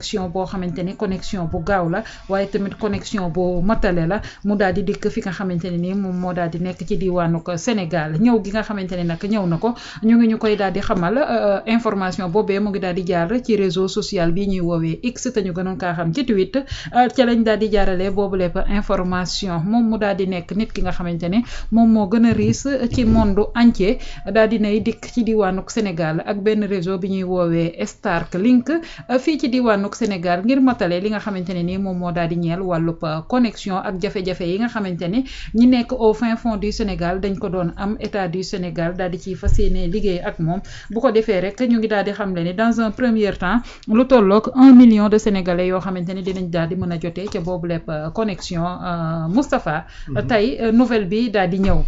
connexion boo xamante ni connexion bu gaaw la waaye tamit connexion bu matale la mu daal di dikk fi nga xamante ne nii moom moo daal di nekk ci diwaanu Sénégal ñëw gi nga xamante ne nag ñëw na ko ñu ngi ñu koy daal di xamal information boobee mu ngi daal di jaar ci réseau social bi ñuy woowee X te ñu gënoon kaa xam ci Twitter ca lañ daal di jaaralee boobu lépp information moom mu daal di nekk nit ki nga xamante ne moom moo gën a riis ci monde entier daal di nay dikk ci diwaanu Sénégal ak benn réseau bi ñuy woowee Starlink fii ci diwaanu Sénégal ngir matale li nga xamante ne ni moom moo daal di ñeel wàllub connexion ak jafe-jafe yi nga xamante ni ñi nekk au fin fond du Sénégal dañ ko doon am état du Sénégal daal di ciy fas yéene liggéey ak moom bu ko defee rek ñu ngi daal di xamle ni dans un premier temps lu tolloog 1 million de Sénégalais yoo xamante ni dinañ daal di mën a jotee ca boobu lépp connexion Moustapha tey nouvelle bi daal di ñëw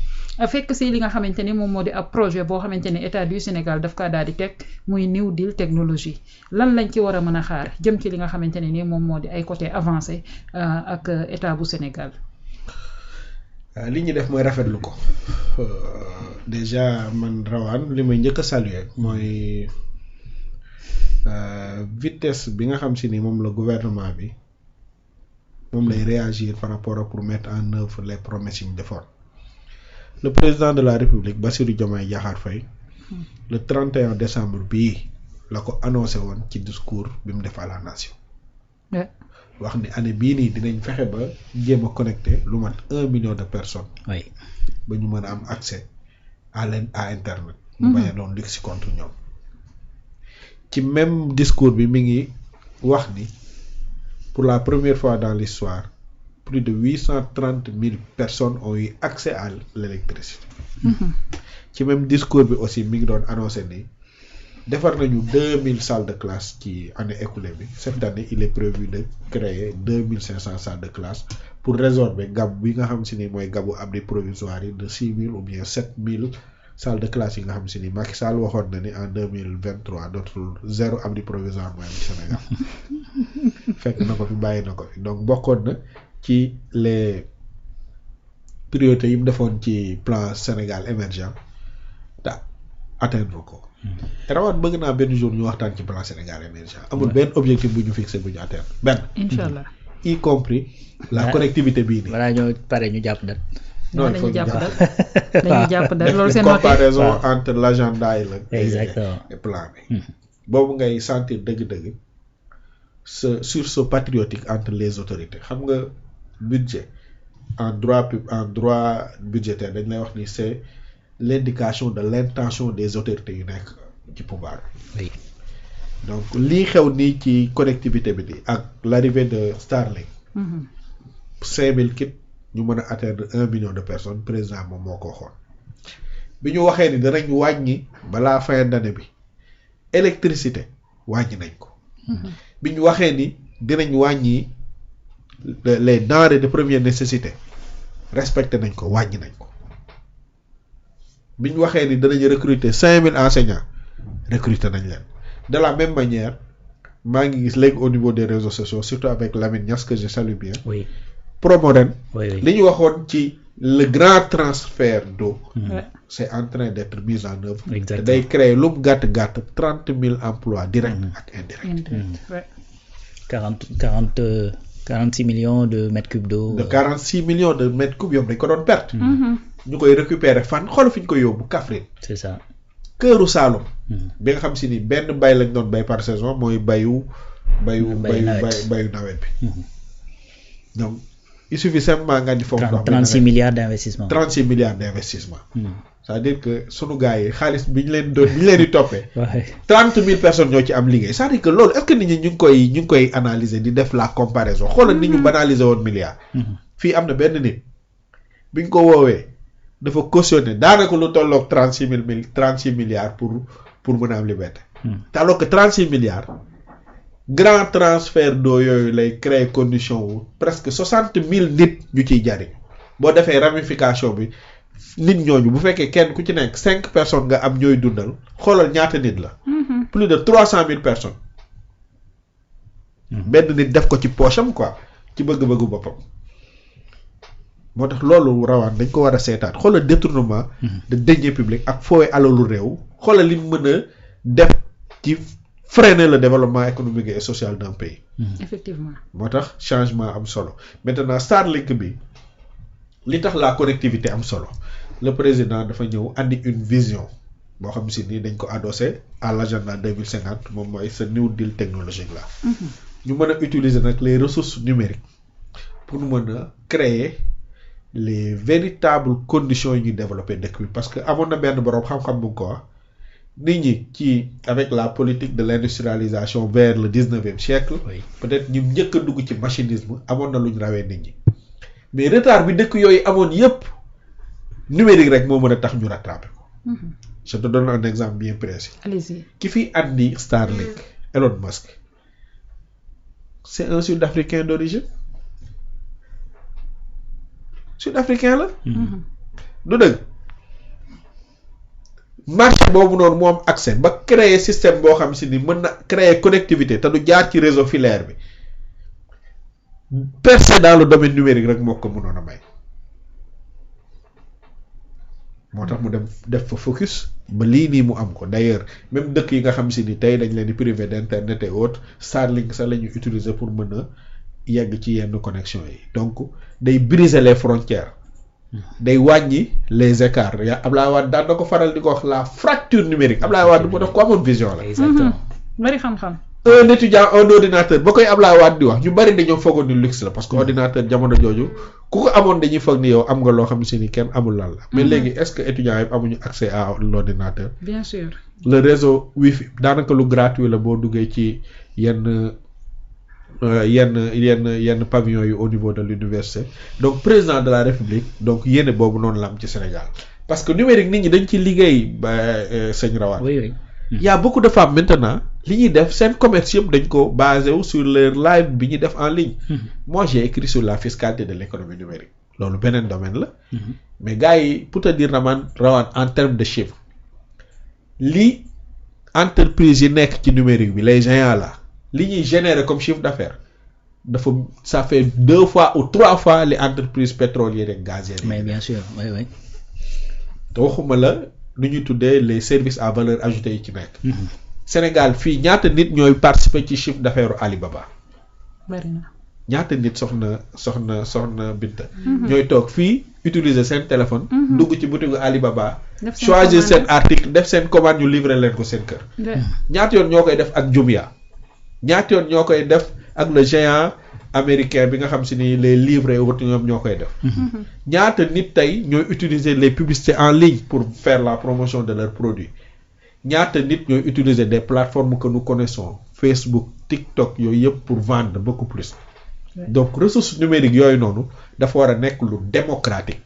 fekk si li nga xamante ni moom moo di ab projet boo xamante ni état du Sénégal daf kaa daal di teg muy New Deal technologie lan lañ ci war a mën a xaar jëm ci li nga xamante ne ni moom moo di ay côté avancé ak état bu Sénégal. li ñu def mooy rafetlu ko déjà man rawaan li may njëkk a saluer mooy vitesse bi nga xam si ni moom la gouvernement bi moom lay réagir par rapport à pour mettre en œuvre les promesses yi mu defoon. Le président de la République Bassirou Diomaye Diakhar Faye le 31 décembre bii la ko annoncé woon ci discours bi mu def à la nation wax ni année bii nii dinañ fexe ba jéem a connecté lu mat 1 million de personnes ba ñu mën a am accès à internet mu bañ a doon luxe contre ñoom ci même discours bi mi ngi wax ni pour la première fois dans l'histoire plus de 830 000 personnes ont eu accès à l'électricité. ci même discours bi aussi mi ngi doon annoncé ni defar nañu 2000 salles de classe ci année écoulée bi cette année il est prévu de créer 2500 salles de classe pour résorber gab bi nga xam si ni mooy gabu abri provisoire yi de 6000 ou bien 7000 salles de classe yi nga xam si ni Macky Sall waxoon na ni en 2023 dootul zéro abri provisoire mooy am Sénégal fekk na ko fi bàyyi na ko fi donc bokkoon na ci les priorités yi mu defoon ci plan Sénégal émergent te atteindre ko. rawat bëgg naa benn jour ñu waxtaan ci plan Sénégal émergent amul benn objectif bu ñu fixé bu ñu atteindre benn. Inch'Allah. Y compris la connectivité bii nii. voilà ñoo pare ñu jàpp date. non il faut dañu jàpp date loolu c'est comparaison entre l'agenda et le exactement et plan bi. boobu ngay sentir dëgg-dëgg ce sursaut patriotique entre les autorités xam nga budget en droit budgétaire dañ lay wax ni c'est l'indication de l'intention des autorités yu nekk ci pouvoir bi. donc lii xew nii ci connectivité bi ak l'arrivée de Starlink. 5000 kits ñu mën a atteindre 1 million de personnes président moom moo ko waxoon bi ñu waxee ni danañ wàññi balaa fin d'année bi électricité wàññi nañ ko. bi ñu waxee ni dinañ wàññi les denrées de première nécessité respecté nañ ko wàññi nañ ko bi ñu waxee ni danañ recruter 5000 enseignants recruter nañ leen de la même manière maa ngi gis léegi au niveau des réseaux sociaux surtout avec Lamine Niass que je salue bien. oui Promoren. oui li ñu waxoon ci le grand transfert d'eau. c'est en train d'être mis en œuvre. exactement day créer lu mu gàtt 30 000 emplois directs ak indirects. 46 millions de mètres cubes d'eau. de 46 millions de mètres cubes yooyu dañ ko doon perte. ñu koy récupérer fan xool fi ñu koy yóbbu Kaffrine. c'est ça. Këru Saalum. bi nga xam si ni benn bay lañ doon bay par saison mooy bayu nawet bi. donc il suffit simplement nga di foofu. 36 milliards d'investissement. 36 milliards d'investissement. c'est-à-dire que sunu gars yi xaalis bi ñu leen di toppee. 30 000 personnes ñoo ci am liggéey c'est-à-dire que loolu est-ce que nit ñi ñu ngi koy analyser di def la comparaison xoolal ni ñu banaliser woon milliards. fii am na benn nit bi ñu ko woowee dafa cautionner daanaka lu tolloog 36 milliards pour mën a am liberté. te alors que 36 milliards grand transfert d'eau yooyu lay créer condition wu presque 60 000 nit ñu ciy jariñ boo defee ramification bi. nit ñooñu bu fekkee kenn ku ci nekk 5 personnes nga am ñooy dundal xoolal ñaata nit la. plus de 300 000 personnes. benn nit def ko ci poche am quoi ci bëgg-bëggu boppam. moo tax loolu rawaan dañ ko war a seetaat xoolal détournement de deniers publics ak fooy alalu réew xoolal li mën a def ci freiner le développement économique et social d'un pays. effectivement moo tax changement am solo maintenant Starlink bi li tax la connectivité am solo le président dafa ñëw andi une vision boo xam si ni dañ ko adossé à l'agenda 2050 moom mooy ce New Deal technologique là. ñu mën a utiliser nag les ressources numériques pour mën a créer les véritables conditions yi ñuy développer dëkk bi parce que amoon na benn boroom xam-xam bu ko wax nit ñi ci avec la politique de l'industrialisation vers le 19e siècle. Oui. peut-être ñu njëkk a dugg ci machinisme amoon na lu ñu rawee nit ñi mais retard bi dëkk yooyu amoon yépp numérique rek moo mën a tax ñu rattraper ko. Je te donne un exemple bien précis. allez-y Qui fi andi Starlink, Elon Musk, c'est un Sud-Africain d'origine. Sud-Africain là. Du dëgg marché boobu noonu moo am accès ba créer système boo xam si ni mën na créer connectivité te du jaar ci réseau filaire bi percer dans le domaine numérique rek moo ko mënoon a may. moo tax mu dem def fa focus ba lii nii mu am ko d'ailleurs même dëkk yi nga xam si ni tey dañ leen di privé d'internet et autres Starlink sax la ñuy utiliser pour mën a yegg ci yenn connexion yi donc day briser les frontières day wàññi les écarts yaa Abdoulaye Wade daan na ko faral di ko wax la fracture numérique Abdoulaye Wade moo tax ko amoon vision la. exactement bari xam-xam un étudiant un ordinateur ba koy Abdoulaye Wade di wax ñu bari dañoo foogoon ni luxe la parce que ordinateur jamono jooju ku ko amoon dañuy foog ni yow am nga loo xam si ni kenn amul lan la. mais léegi est-ce que étudiants yi amuñu accès à l'ordinateur. bien sûr le réseau wifi daanaka lu gratuit la boo duggee ci yenn pavillons yi au niveau de l'université donc président de la République donc yéene boobu noonu la am ci Sénégal parce que numérique nit ñi dañ ci liggéey ba sëñ Rawat. oui oui. Il y a beaucoup de femmes maintenant li ñuy def seen commerce yëpp dañ ko basé wu sur leur live bi ñuy def en ligne. Moi j'ai écrit sur la fiscalité de l'économie numérique loolu beneen domaine la. mais gars yi pour te dire Rawat en termes de chiffres li entreprise yi nekk ci numérique bi les géants là li ñuy générer comme chiffre d'affaires dafa ça fait 2 fois ou 3 fois les entreprises pétrolières et gazières. mais bien sûr oui oui. te waxuma la lu ñuy tuddee les services à valeur ajoutée yi ci nekk. Sénégal fii ñaata nit ñooy participer ci chiffre d'affaires Alibaba. bari na ñaata nit soxna Binta. ñooy toog fii utiliser seen téléphone. dugg ci boutique Alibaba. choisir seen article def seen commande ñu livrer leen ko seen kër. ñaata yoon ñoo koy def ak Jumia. ñaata yoon ñoo koy def ak le géant américain bi nga xam si ni les livres et ñoom ñoo koy def. ñaata nit tey ñooy utiliser les publicités en ligne pour faire la promotion de leurs produits. ñaata nit ñooy utiliser des plateformes que nous connaissons Facebook TikTok yooyu yëpp pour vendre beaucoup plus. donc ressources numériques yooyu noonu dafa war a nekk lu démocratique.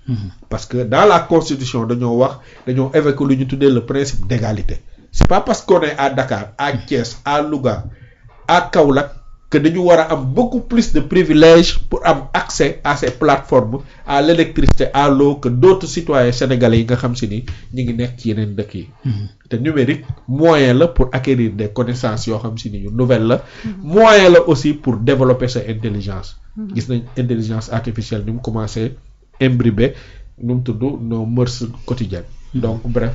parce que dans la constitution dañoo évoquer lu ñu tuddee le principe d'égalité. c'est pas parce qu'on est à Dakar à Thiès à Louga à Kaolack que dañu war a am beaucoup plus de privilèges pour am accès à ces plateformes à l'électricité à l'eau que d'autres citoyens sénégalais yi nga xam si ni ñu ngi nekk ci yeneen dëkk yi. te numérique moyen la pour acquérir des connaissances yoo xam si ni yu nouvelle la. moyen la aussi pour développer sa intelligence. gis nañ intelligence artificielle ni mu commencé imbriber nu mu tudd nos mœurs quotidiennes. donc bref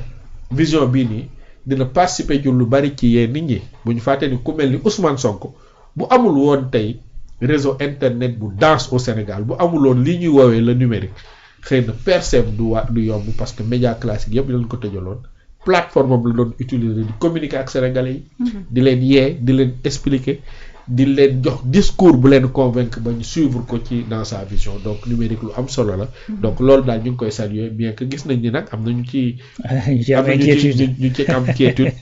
vision bii nii dina participer ci lu bari ci yee nit ñi bu ñu fàtte ni ku mel ni Ousmane Sonko. bu amul woon tey réseau internet bu dense au Sénégal bu amul woon li ñuy woowee le numérique xëy na percée du yomb parce que média classique yëpp lañ ko tëjaloon plateforme am la doon utiliser di communiquer ak sénégalais yi. di leen yee di leen expliquer di leen jox discours bu leen convaincre ba ñu suivre ko ci dans sa vision donc numérique lu am solo la. donc loolu daal ñu ngi koy saluer bien que gis nañ ni nag am na ñu ci. ñu ci am inquiétude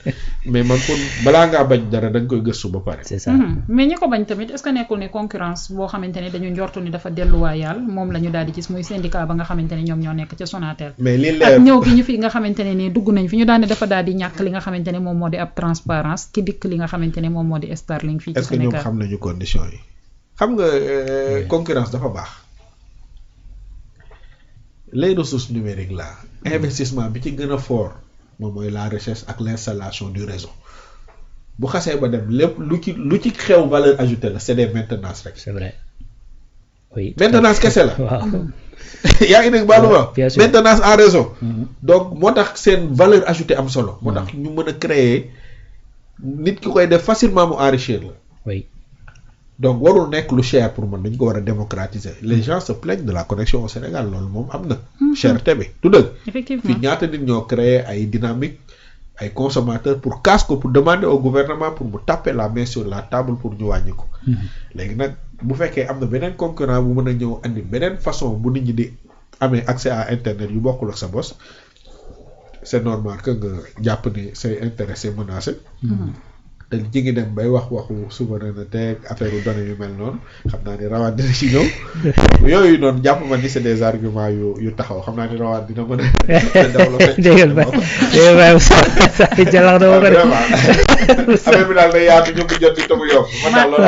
mais man kon balaa ngaa bañ dara da nga koy gëstu ba pare. c'est ça. mais ñi ko bañ tamit est-ce que nekkul ne concurrence boo xamante ne dañu njortu ni dafa delluwaayal moom la ñu daal di gis muy syndicat ba nga xamante ne ñoom ñoo nekk ca Sonatel. mais li leer ak ñëw gi ñu fi nga xamante ne nii dugg nañ fi ñu daan ne dafa daal di ñàkk li nga xamante ne moom moo di ab transparence ki dikk li nga xamante ne moom moo di Starlink fii ci Sénégal. xam nañu conditions yi xam nga concurrence dafa baax les ressources numériques là investissement bi ci gën a fort moom mooy la recherche ak l'installation du réseau bu xasee ba dem lépp lu ci xew valeur ajoutée la c'est des maintenances rek. c'est vrai oui. maintenance kese la. waaw. yaa ngi dégg baalu ma bien sûr. maintenance en réseau. donc moo tax seen valeur ajoutée am solo. moo tax ñu mën a créer nit ki koy def facilement mu enrichir la. oui. donc warul nekk lu cher pour man dañ ko war a démocratiser les gens se plaignent de la connexion au Sénégal loolu moom am na. cherté bi du dëgg. effectivement fi ñaata nit ñoo créer ay dynamique ay consommateurs pour casse ko pour demander au gouvernement pour mu taper la main sur la table pour ñu wàññi ko. léegi nag bu fekkee am na beneen concurrent bu mën a ñëw andi beneen façon bu nit ñi di amee accès à internet yu bokkul ak sa bos c'est normal que nga jàpp ni say intérêt c'est menacé. te ji ngi dem bay wax waxu souveraineté affaire u données yu mel noonu xam naa ni rawaat dina ci ñëw yooyu noonu jàpp ma ni c'est des arguments yu taxaw xam naa ni rawaat dina mën a développer. dégg nga bàyyi sa jalax dama ko def vraiment affaire bi daal day yaatu ñu ko jot di tamu yomb man daal loolu